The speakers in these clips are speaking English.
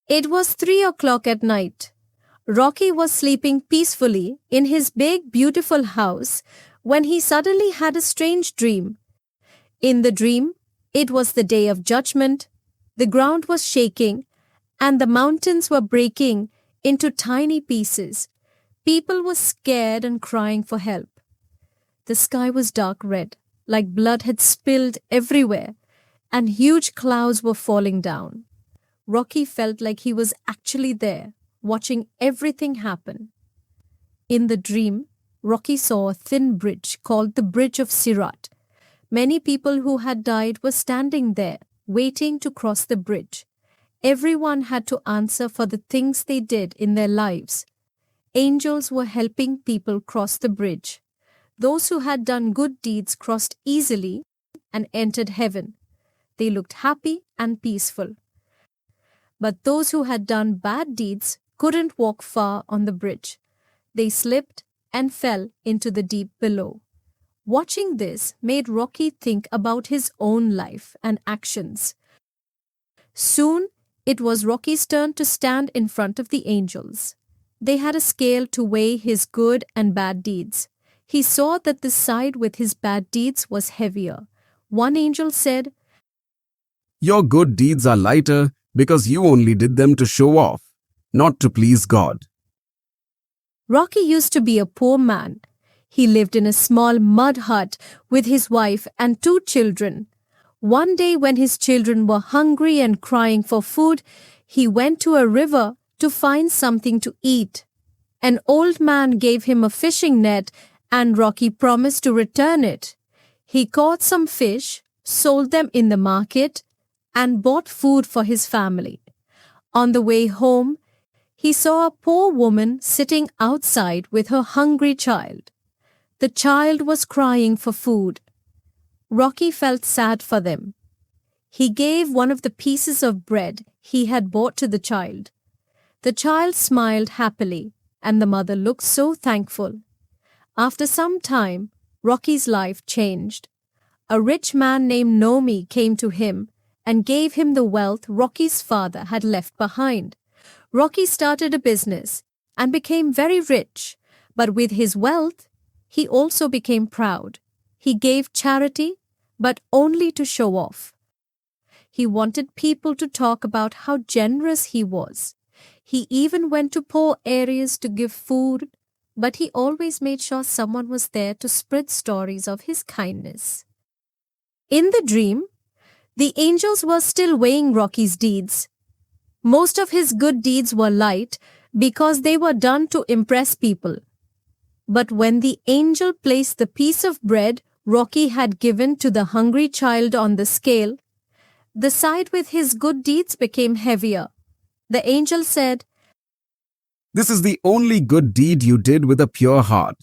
It was 3 o'clock at night. Rocky was sleeping peacefully in his big, beautiful house when he suddenly had a strange dream. In the dream, it was the day of judgment, the ground was shaking, and the mountains were breaking into tiny pieces. People were scared and crying for help. The sky was dark red, like blood had spilled everywhere, and huge clouds were falling down. Rocky felt like he was actually there, watching everything happen. In the dream, Rocky saw a thin bridge called the Bridge of Sirat. Many people who had died were standing there, waiting to cross the bridge. Everyone had to answer for the things they did in their lives. Angels were helping people cross the bridge. Those who had done good deeds crossed easily and entered heaven. They looked happy and peaceful. But those who had done bad deeds couldn't walk far on the bridge. They slipped and fell into the deep below. Watching this made Rocky think about his own life and actions. Soon, it was Rocky's turn to stand in front of the angels. They had a scale to weigh his good and bad deeds. He saw that the side with his bad deeds was heavier. One angel said, "Your good deeds are lighter because you only did them to show off, not to please God." Rocky used to be a poor man. He lived in a small mud hut with his wife and 2 children. One day when his children were hungry and crying for food, he went to a river to find something to eat. An old man gave him a fishing net and Rocky promised to return it. He caught some fish, sold them in the market, and bought food for his family. On the way home, he saw a poor woman sitting outside with her hungry child. The child was crying for food. Rocky felt sad for them. He gave one of the pieces of bread he had bought to the child. The child smiled happily, and the mother looked so thankful. After some time, Rocky's life changed. A rich man named Nomi came to him and gave him the wealth Rocky's father had left behind. Rocky started a business and became very rich, but with his wealth, he also became proud. He gave charity, but only to show off. He wanted people to talk about how generous he was. He even went to poor areas to give food, but he always made sure someone was there to spread stories of his kindness. In the dream, the angels were still weighing Rocky's deeds. Most of his good deeds were light because they were done to impress people. But when the angel placed the piece of bread Rocky had given to the hungry child on the scale, the side with his good deeds became heavier. The angel said, "This is the only good deed you did with a pure heart.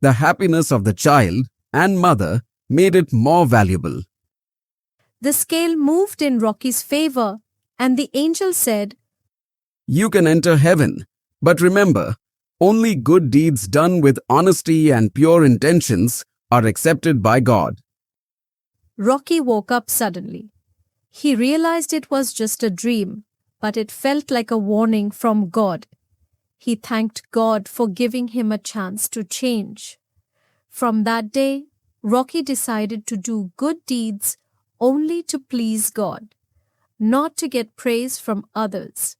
The happiness of the child and mother made it more valuable." The scale moved in Rocky's favor, and the angel said, "You can enter heaven, but remember, only good deeds done with honesty and pure intentions are accepted by God." Rocky woke up suddenly. He realized it was just a dream, but it felt like a warning from God. He thanked God for giving him a chance to change. From that day, Rocky decided to do good deeds only to please God, not to get praise from others.